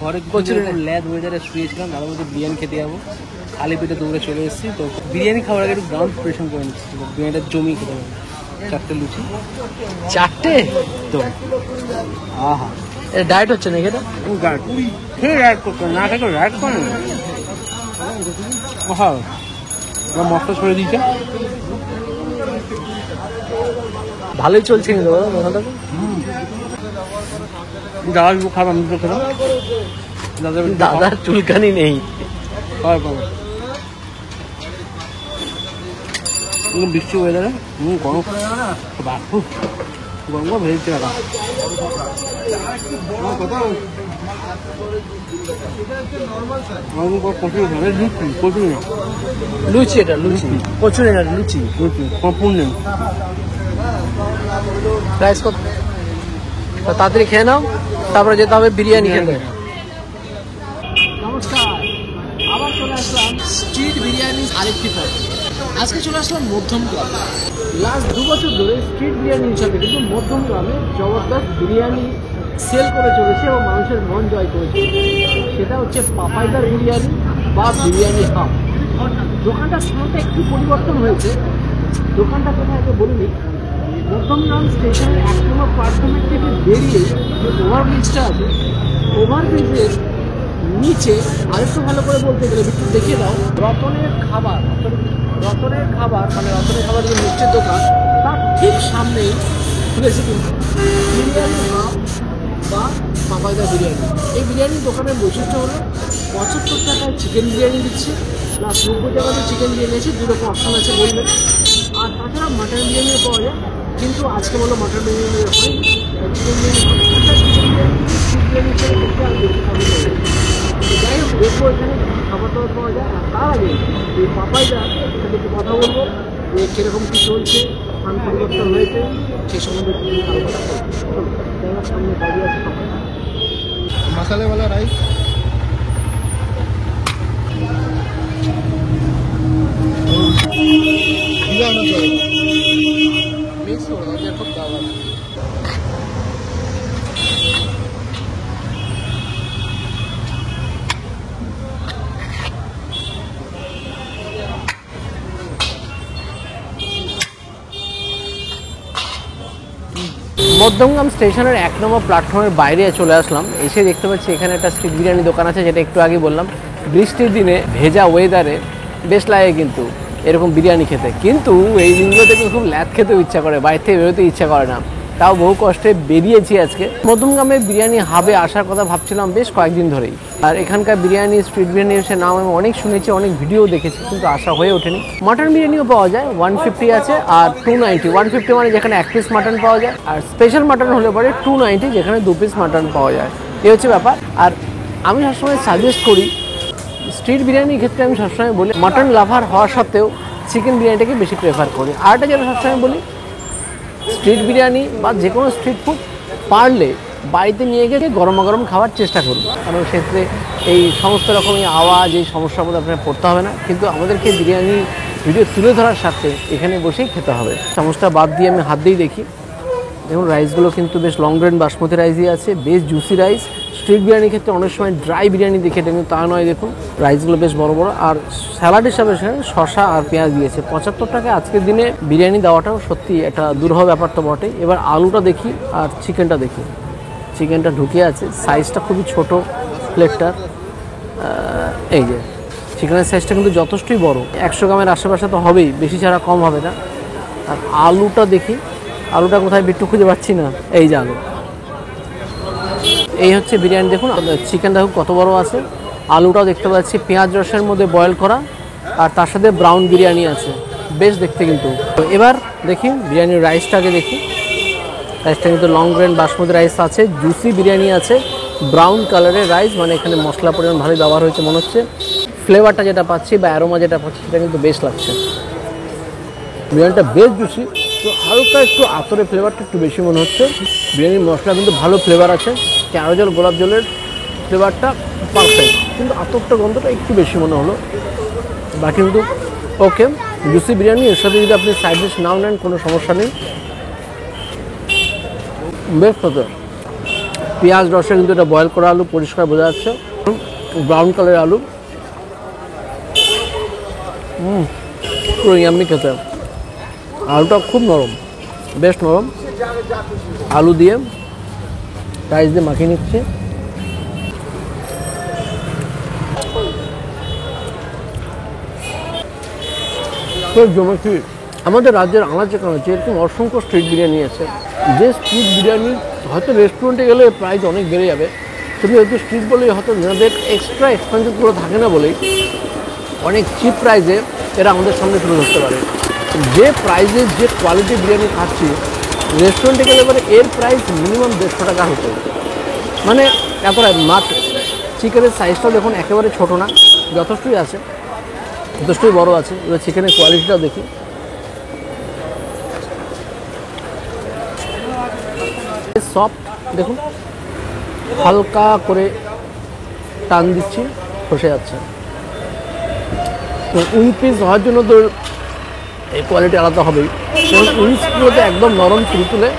ঘরে কচুরি ল্যাদ ওয়েদারে শুয়েছিলাম, তার মধ্যে বিরিয়ানি খেতে যাবো, খালি পেটে দৌড়ে চলে এসেছি। তো বিরিয়ানি খাওয়ার আগে একটু গ্রাউন্ড প্রিপারেশন করে নিচ্ছি, বিরিয়ানিটা জমি খেতে হবে। 4টে লুচি, 4টে তো আহা এটা ডায়েট হচ্ছে নাকি? এটা ডায়েট খেয়ে ডায়েট করতে না খেয়ে ডায়েট করে না। হ্যাঁ মশলা ছড়িয়ে দিয়েছে, ভালোই চলছে কিন্তু দোকানটা। দাদা খারাপ, আমি তো খেলাম। দাদার চুলকানি নেই, বৃষ্টি ওয়েদারে গরম গরম ভেজেছে দাদা। লুচি, এটা লুচি কচুরি না, লুচি নেই। প্রাইস কত? তাড়াতাড়ি খেয়ে নাও, তারপরে যেতে হবে বিরিয়ানি খেতে। নমস্কার, আবার চলে আসলাম স্ট্রিট বিরিয়ানির আরেকটি পর্ব। আজকে চলে আসলাম মধ্যমগ্রাম। লাস্ট 2 বছর ধরে স্ট্রিট বিরিয়ানি হিসাবে কিন্তু মধ্যমগ্রামে জবরদস্ত বিরিয়ানি সেল করে চলেছে এবং মানুষের মন জয় করেছে। সেটা হচ্ছে পাপাইদার বিরিয়ানি বা বিরিয়ানি হাব। দোকানটার সামনে একটু পরিবর্তন হয়েছে। দোকানটা কোথায় আগে বলিনি, মধ্যমগ্রাম স্টেশনের 1 নম্বর প্ল্যাটফর্মের থেকে বেরিয়ে যে ওভারব্রিজটা আছে, ওভারব্রিজের নিচে আরেকটু ভালো করে বলতে গেলে একটু দেখিয়ে দাও, রতনের খাবার মানে রতনের খাবার যে মিষ্টির দোকান, তার ঠিক সামনেই খুলেছে কিন্তু বিরিয়ানি হাব বা পাপাইদা বিরিয়ানি। এই বিরিয়ানির দোকানের বৈশিষ্ট্য হলো 75 টাকায় চিকেন বিরিয়ানি দিচ্ছে, প্লাস 90 টাকাতে চিকেন বিরিয়ানি আছে, 2 রকম অপশান আছে বলবেন। আর তাছাড়া মাটন বিরিয়ানিও পাওয়া যায়, কিন্তু আজকে বলো মাটন বিরিয়ানি হয়নি, চিকেন বিরিয়ানি হিসেবে দেখতে আর বেশি খাবার লাগে। যাই হোক, দেখবো এখানে খাবার দাবার পাওয়া যায়। আর তার আগে এই পাপাইদা সাথে একটু কথা বলবো যে কীরকম কী চলছে, স্থান পরিবর্তন হয়েছে, সেই সম্বন্ধে একটু আলোচনা করবো। জায়গার সামনে দাঁড়িয়ে আছে মশালেওয়ালা রাইস, মিক্স করে খুব দারুণ। মধ্যমগ্রাম স্টেশনের 1 নম্বর প্ল্যাটফর্মের বাইরে চলে আসলাম। এসে দেখতে পাচ্ছি এখানে একটা স্ট্রিট বিরিয়ানি দোকান আছে, যেটা একটু আগে বললাম। বৃষ্টির দিনে ভেজা ওয়েদারে বেশ লাগে কিন্তু এরকম বিরিয়ানি খেতে, কিন্তু এই দিনগুলোতে খুব ল্যাদ খেতেও ইচ্ছা করে, বাইরে থেকে বেরোতে ইচ্ছা করে না। তাও বহু কষ্টে বেরিয়েছি আজকে। মধ্যমগ্রামে বিরিয়ানি হাবে আসার কথা ভাবছিলাম বেশ কয়েকদিন ধরেই। আর এখানকার বিরিয়ানি, স্ট্রিট বিরিয়ানির সে নাম আমি অনেক শুনেছি, অনেক ভিডিও দেখেছি, কিন্তু আসা হয়ে ওঠেনি। মাটন বিরিয়ানিও পাওয়া যায়, 150 আছে আর 290। 150 মানে যেখানে 1 পিস মাটন পাওয়া যায়, আর স্পেশাল মাটন হলে পরে 290 যেখানে 2 পিস মাটন পাওয়া যায়। এই হচ্ছে ব্যাপার। আর আমি সবসময় সাজেস্ট করি, স্ট্রিট বিরিয়ানির ক্ষেত্রে আমি সবসময় বলি, মাটন লাভার হওয়া সত্ত্বেও চিকেন বিরিয়ানিটাকে বেশি প্রেফার করি। আরটা যেটা সবসময় বলি, স্ট্রিট বিরিয়ানি বা যে কোনো স্ট্রিট ফুড পারলে বাড়িতে নিয়ে গিয়ে গরমাগরম খাওয়ার চেষ্টা করুন, কারণ সেক্ষেত্রে এই সমস্ত রকমের আওয়াজ, এই সমস্যার মধ্যে আপনার পড়তে হবে না। কিন্তু আমাদেরকে বিরিয়ানি ভিডিও তুলে ধরার সাথে এখানে বসেই খেতে হবে। চামচটা বাদ দিয়ে আমি হাত দিয়েই দেখি, দেখুন রাইসগুলো কিন্তু বেশ লং গ্রেন বাসমতি রাইসই আছে, বেশ জুসি রাইস। স্ট্রিট বিরিয়ানির ক্ষেত্রে অনেক সময় ড্রাই বিরিয়ানি দেখে, কিন্তু তা নয়। দেখুন রাইসগুলো বেশ বড় বড়, আর স্যালাড হিসাবে সেখানে শসা আর পেঁয়াজ দিয়েছে। 75 টাকায় আজকের দিনে বিরিয়ানি দেওয়াটাও সত্যি একটা দুর্লভ ব্যাপার তো বটেই। এবার আলুটা দেখি আর চিকেনটা দেখি। চিকেনটা ঢুকে আছে, সাইজটা খুবই ছোট প্লেটটার। এই যে চিকেনের সাইজটা কিন্তু যথেষ্টই বড়, 100 গ্রামের আশেপাশে তো হবেই, বেশি ছাড়া কম হবে না। আর আলুটা দেখি, আলুটা কোথায় বিট্টু খুঁজে পাচ্ছি না, এই যে আলু। এই হচ্ছে বিরিয়ানি, দেখুন চিকেন দেখুন কত বড় আছে। আলুটাও দেখতে পাচ্ছি পেঁয়াজ রসের মধ্যে বয়েল করা, আর তার সাথে ব্রাউন বিরিয়ানি আছে, বেশ দেখতে কিন্তু। তো এবার দেখি বিরিয়ানির রাইসটাকে দেখি। রাইসটা কিন্তু লং গ্রেন বাসমতি রাইস আছে, জুসি বিরিয়ানি আছে, ব্রাউন কালারের রাইস, মানে এখানে মশলা পরিমাণ ভালোই ব্যবহার হয়েছে মনে হচ্ছে। ফ্লেভারটা যেটা পাচ্ছি বা অ্যারোমা যেটা পাচ্ছি সেটা কিন্তু বেশ লাগছে। বিরিয়ানিটা বেশ জুসি, তো হালকা একটু আতরের ফ্লেভারটা একটু বেশি মনে হচ্ছে। বিরিয়ানির মশলা কিন্তু ভালো ফ্লেভার আছে, কেওড়া জল গোলাপ জলের ফ্লেভারটা পারফেক্ট, কিন্তু আতরটা গন্ধটা একটু বেশি মনে হলো। বাকি কিন্তু ওকে, জুসি বিরিয়ানি। এর সাথে যদি আপনি সাইড ডিশ নাও নেন কোনো সমস্যা নেই, বেশ হতো। পেঁয়াজ রসে কিন্তু এটা বয়েল করা আলু, পরিষ্কার বোঝা যাচ্ছে, ব্রাউন কালারের আলু। পুরো ইয়াম্মি খেতে। আলুটা খুব নরম, বেশ নরম। আলু দিয়ে রাইস দিয়ে মাখিয়ে নিচ্ছে। জমেছি। আমাদের রাজ্যের আনাচে কানাচে এরকম অসংখ্য স্ট্রিট বিরিয়ানি আছে, যে স্ট্রিট বিরিয়ানি হয়তো রেস্টুরেন্টে গেলে প্রাইস অনেক বেড়ে যাবে, কিন্তু হয়তো স্ট্রিট বলেই হয়তো যাদের এক্সট্রা এক্সপেন্সিভগুলো থাকে না বলেই অনেক চিপ প্রাইসে এরা আমাদের সামনে তুলে ধরতে পারে। যে প্রাইসে যে কোয়ালিটি বিরিয়ানি খাচ্ছি, রেস্টুরেন্টে গেলে এবারে এর প্রাইস মিনিমাম 150 টাকা হতো। মানে এতটাই মাত্র। চিকেনের সাইজটাও দেখুন একেবারে ছোটো না, যথেষ্টই আছে, যথেষ্টই বড় আছে। এবার চিকেনের কোয়ালিটিটাও দেখি। সফট দেখুন, হালকা করে টান দিচ্ছি, খসে যাচ্ছে। তো উইং পিস হওয়ার জন্য তো এই কোয়ালিটি আলাদা হবেই, এবং উইংসগুলোতে একদম নরম তুলে।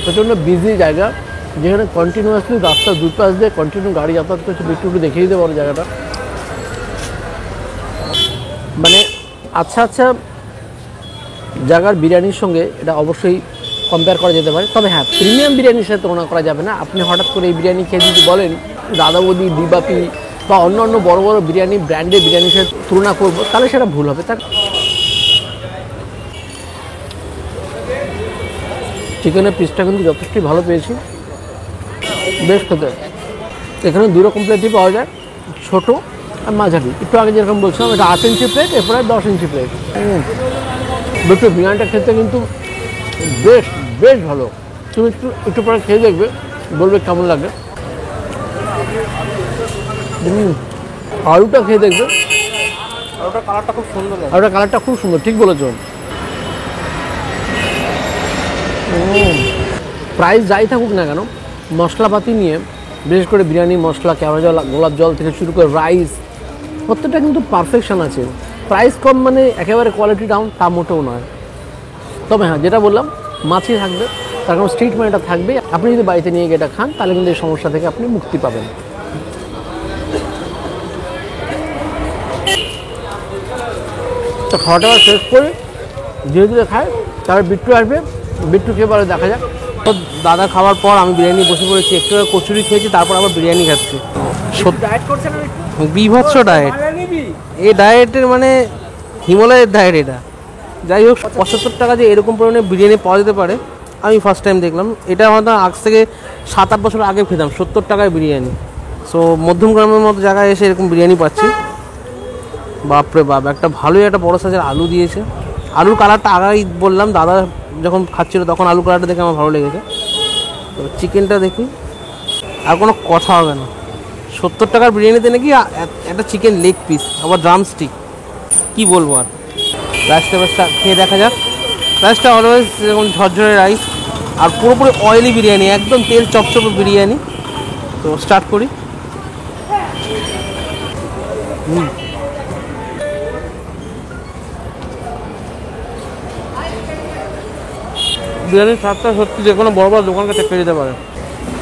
প্রচণ্ড বিজি জায়গা, যেখানে কন্টিনিউয়াসলি রাস্তার দুই পাশ দিয়ে কন্টিনিউ গাড়ি যাতায়াত করছে। একটু দেখিয়ে দিতে পারো জায়গাটা, মানে আচ্ছা আচ্ছা জায়গার বিরিয়ানির সঙ্গে এটা অবশ্যই কম্পেয়ার করা যেতে পারে। তবে হ্যাঁ, প্রিমিয়াম বিরিয়ানির সাথে তুলনা করা যাবে না। আপনি হঠাৎ করে এই বিরিয়ানি খেয়ে যদি বলেন দাদা বৌদি, দিবাপি বা অন্য অন্য বড় বড় বিরিয়ানি ব্র্যান্ডের বিরিয়ানির সাথে তুলনা করবো, তাহলে সেটা ভুল হবে। তার চিকেনের পিসটা কিন্তু যথেষ্টই ভালো পেয়েছি, বেশ খেতে। এখানে 2 রকম প্লেটই পাওয়া যায়, ছোটো আর মাঝারি। একটু আগে যেরকম বলছিলাম, এটা 8 ইঞ্চি প্লেট, এরপরে 10 ইঞ্চি প্লেট। দুটো বিরিয়ানিটা খেতে কিন্তু বেশ বেশ ভালো। তুমি একটু পরে খেয়ে দেখবে, বলবে কেমন লাগে। আলুটা খেয়ে দেখবে, আলুটার কালারটা খুব সুন্দর, আলুটার কালারটা খুব সুন্দর, ঠিক বলেছ। প্রাইস যাই থাকুক না কেন, মশলাপাতি নিয়ে বিশেষ করে বিরিয়ানি মশলা, কেওড়া জল, গোলাপ জল থেকে শুরু করে রাইস, প্রত্যেকটা কিন্তু পারফেকশন আছে। প্রাইস কম মানে একেবারে কোয়ালিটি ডাউন তা মোটেও নয়। তবে হ্যাঁ, যেটা বললাম, মাছই থাকবে, তার কারণ স্ট্রিট মানিটা থাকবে। আপনি যদি বাড়িতে নিয়ে গিয়ে এটা খান, তাহলে কিন্তু এই সমস্যা থেকে আপনি মুক্তি পাবেন। তো খাওয়া দাওয়া শেষ করে ধীরে ধীরে খায়, তারপর বিট্টু আসবে, বিট্টু খেয়ে পরে দেখা যাক। তো দাদা খাওয়ার পর আমি বিরিয়ানি বসে পড়েছি, একটু কচুরি খেয়েছি, তারপর আবার বিরিয়ানি খাচ্ছি। বিভৎস ডায়েট, এই ডায়েটের মানে হিমালয়ের ডায়েট এটা। যাই হোক, 75 টাকা যে এরকম পরিমাণে বিরিয়ানি পাওয়া যেতে পারে আমি ফার্স্ট টাইম দেখলাম। এটা হয়তো আজ থেকে 7-8 বছর আগে খেতাম 70 টাকায় বিরিয়ানি। সো মধ্যমগ্রামের মতো জায়গায় এসে এরকম বিরিয়ানি পাচ্ছি। বাপরে বাপ, একটা ভালোই একটা বড়ো সাইজের আলু দিয়েছে। আলুর কালারটা আগেই বললাম, দাদা যখন খাচ্ছিল তখন আলু কালারটা দেখে আমার ভালো লেগেছে। তো চিকেনটা দেখি, আর কোনো কথা হবে না। 70 টাকার বিরিয়ানিতে নাকি একটা চিকেন লেগ পিস, আবার ড্রাম স্টিক, কী বলবো আর। রাইসটা খেয়ে দেখা যাক। রাইসটা অলওয়েজ যেরকম ঝরঝরে রাইস, আর পুরোপুরি অয়েলি বিরিয়ানি, একদম তেল চপচপে বিরিয়ানি। তো স্টার্ট করি। বিরিয়ানির স্বাদটা সত্যি যে কোনো বড় বড় দোকানকে টেক্কা দিতে পারে।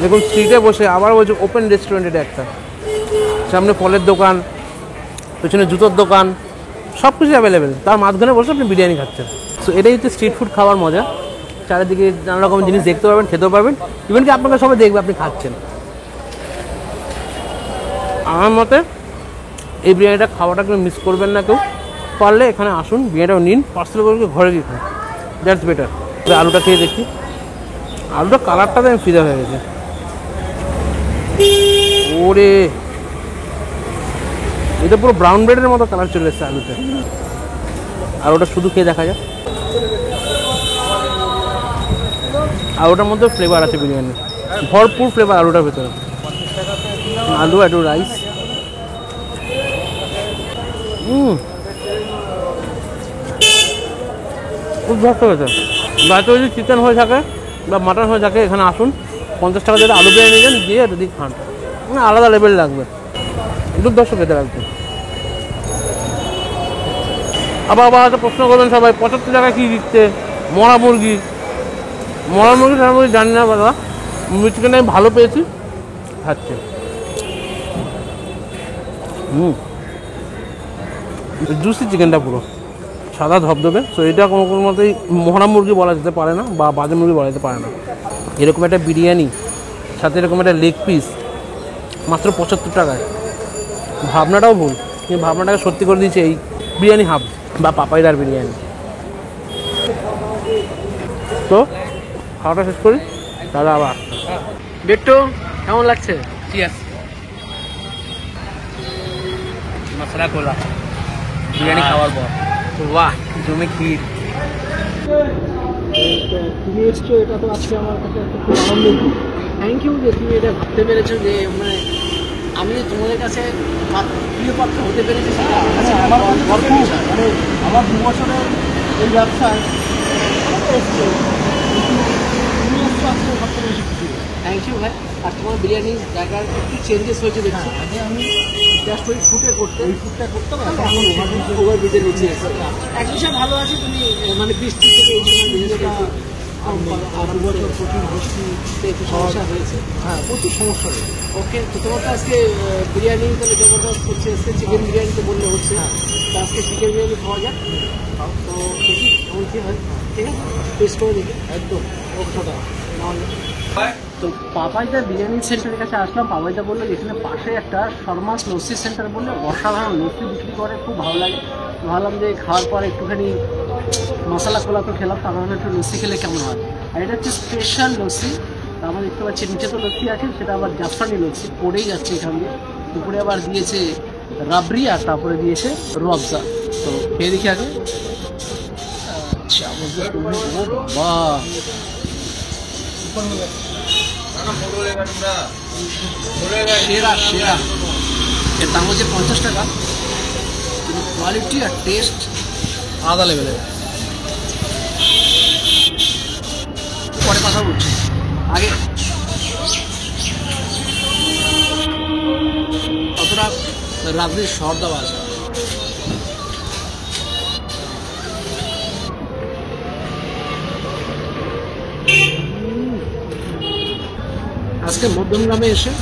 দেখুন স্ট্রিটে বসে, আবার বলছে ওপেন রেস্টুরেন্ট, এটা একটা, সামনে ফলের দোকান, পেছনে জুতোর দোকান, সব কিছু অ্যাভেলেবেল, তার মাঝখানে বসে আপনি বিরিয়ানি খাচ্ছেন। সো এটাই হচ্ছে স্ট্রিট ফুড খাওয়ার মজা। চারিদিকে নানা রকম জিনিস দেখতে পারবেন, খেতেও পারবেন, ইভেন কি আপনাকে সবাই দেখবে আপনি খাচ্ছেন। আমার মতে এই বিরিয়ানিটা খাওয়াটা কেউ মিস করবেন না। কেউ পারলে এখানে আসুন, বিরিয়ানিটাও নিন, পার্সেল করে ঘরে গিয়ে খান, দ্যাটস বেটার। আলুটা খেয়ে দেখি, আলুটার কালারটাতে আমি ফিদা হয়ে গেছে। ওরে, এটা পুরো ব্রাউন ব্রেডের মতো কালার চলে এসেছে আলুতে। আর ওটা শুধু খেয়ে দেখা যায়। আর ওটার মধ্যে ফ্লেভার আছে বিরিয়ানি, ভরপুর ফ্লেভার আলুটার ভেতরে। আলু, একটু রাইস, খুব ভালো হয়েছে। বাড়িতে যদি চিকেন হয়ে থাকে বা মাটন হয়ে থাকে, এখানে আসুন, 50 টাকা যদি আলু বিরিয়ানি নিয়ে যান, দিয়ে যদি খান, আলাদা লেভেল লাগবে। দুর্ধর্ষ খেতে লাগবে। আবার আবার একটা প্রশ্ন করবেন সবাই, 75 টাকা কী দিচ্ছে মরা মুরগি? মরা মুরগি সারা মুরগি জানি না দাদা, চিকেন আমি ভালো পেয়েছি, খাচ্ছে। জুসি চিকেনটা পুরো সাদা ধবধবে। তো এটা কোনো কোনো মতেই মরা মুরগি বলা যেতে পারে না বা বাজে মুরগি বলা যেতে পারে না। এরকম একটা বিরিয়ানি সাথে এরকম একটা লেগ পিস মাত্র 75 টাকায়, ভাবনাটাও ভুল, কিন্তু ভাবনাটাকে সত্যি করে দিয়েছে এই বিরিয়ানি হাব বা পাপাইদার বিরিয়ানি। তো খাওয়াটা শেষ করি, তাহলে আবার বিট্টু কেমন লাগছে? মশলা কোলা বিরিয়ানি খাওয়ার পর বাহ, জমে ক্ষীর। তুমি এসছো, এটা তো আজকে আমার কাছে একটা খুব আনন্দের। থ্যাংক ইউ যে তুমি এটা ভাবতে পেরেছো, যে মানে আমি তোমাদের কাছে প্রিয় পাত্র হতে পেরেছি, সেটা আমার কাছে আমার মানে আমার 2 বছরের এই ব্যবসায় এসছে, তুমি এসছো আজকে সবথেকে বেশি খুশি। থ্যাংক ইউ ভাই। আর তোমার বিরিয়ানির জায়গার একটু চেঞ্জেস হয়েছে দেখছি। আগে আমি জাস্ট ওই ফুটে করতে, এই ফুডটা করতাম, এখন ওভার ব্রিজের নিচে এসে এক বিষয় ভালো আছে, তুমি মানে বৃষ্টি থেকে এই সময় বিজনেস আর 2 বছর প্রচুর বৃষ্টি, একটু সমস্যা হয়েছে। হ্যাঁ প্রচুর সমস্যা হয়েছে। ওকে, তো তোমার তো আজকে বিরিয়ানি তাহলে জবরদস্ত হচ্ছে, আজকে চিকেন বিরিয়ানি তো বললে হচ্ছে, তো আজকে চিকেন বিরিয়ানি খাওয়া যাক। তো দেখি কেমন কী হয়, ঠিক আছে? টেস্ট করে দেখি একদম 100 টাকা। নাহলে তো পাপাইদা বিরিয়ানি সেন্টারের কাছে আসলাম। পাপাইদা বললো এখানে পাশে একটা শর্মাস লস্যি সেন্টার বললে অসাধারণ লস্যি বিক্রি করে, খুব ভালো লাগে। ভাবলাম যে খাওয়ার পর একটুখানি মশলা কোলা তো খেলাম, তার একটু লস্যি খেলে কেমন হয়। আর এটা হচ্ছে স্পেশাল লস্যি। আমরা দেখতে পাচ্ছি নিচে তো লস্যি আছে, সেটা আবার জাফরানি লস্যি পড়েই যাচ্ছে এখান দিয়ে। দুপুরে আবার দিয়েছে রাবড়ি আর তারপরে দিয়েছে রুয়াবজা। তো খেয়ে দেখি আগে। আচ্ছা, ও বাবা, সেরা সেরা। এর দাম হচ্ছে 50 টাকা, কিন্তু কোয়ালিটি আর টেস্ট আলাদা লেভেলের। পরে কথা বলছি, আগে কতটা রাবড়ির শর দেওয়া আছে। আজকে মধ্যমগ্রামে এসে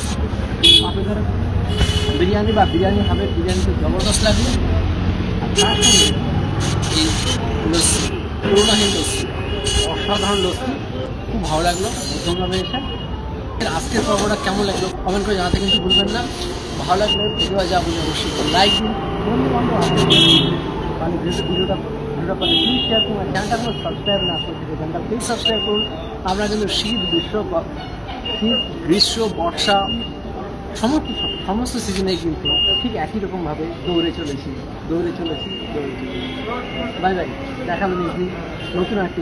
বিরিয়ানি বা বিরিয়ানি হবে, বিরিয়ানিতে জবরদস্ত লাগলো। আর তার সঙ্গে এই লস্যি, পুরোনাহীন লস্যি, অসাধারণ লস্যি, খুব ভালো লাগলো মধ্যমগ্রামে এসে। আজকের পর্বটা কেমন লাগলো কমেন্ট করে জানাতে কিন্তু ভুলবেন না। ভালো লাগলে ভিডিও যা বলে অবশ্যই লাইক দিন, বন্ধু বান্ধব আসলে মানে ভিডিওটা প্লিজ শেয়ার করুন। চ্যানেলটা কোনো সাবস্ক্রাইব না করে থেকে চ্যানেলটা প্লিজ সাবস্ক্রাইব করুন। আমরা কিন্তু শীত, গ্রীষ্ম, বর্ষা সমস্ত সিজনেই কিন্তু ঠিক একই রকমভাবে দৌড়ে চলেছি। বাই বাই, দেখা হবে নতুন একটি